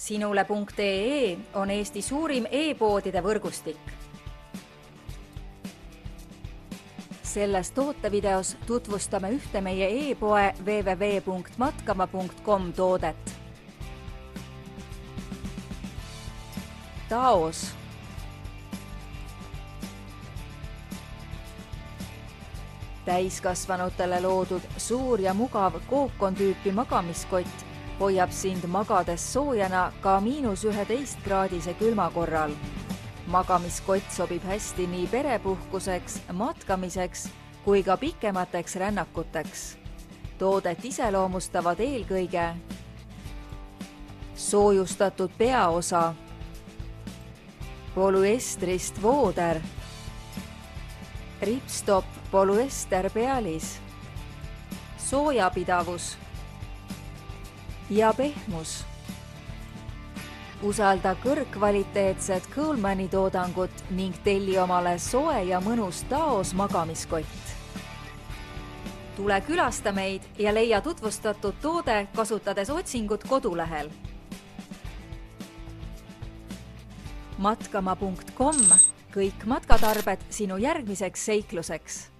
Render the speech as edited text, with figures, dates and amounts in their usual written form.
Sinule.ee on Eesti suurim e-poodide võrgustik. Selles tootevideos tutvustame ühte meie e-poe www.matkama.com toodet. Taos. Täiskasvanutele loodud suur ja mugav kookon-tüüpi magamiskott hoiab sind magades soojana ka -11 kraadise külma korral. Magamiskott sobib hästi nii perepuhkuseks, matkamiseks kui ka pikemateks rännakuteks. Toodet iseloomustavad eelkõige soojustatud peaosa, polüestrist vooder, ripstop polüester pealis, soojapidavus ja pehmus. Usalda kõrgkvaliteetset Coolmani toodangut ning telli omale soe ja mõnus Taos magamiskott. Tule külasta meid ja leia tutvustatud toode kasutades otsingut kodulehel. Matkama.com, kõik matkatarbed sinu järgmiseks seikluseks.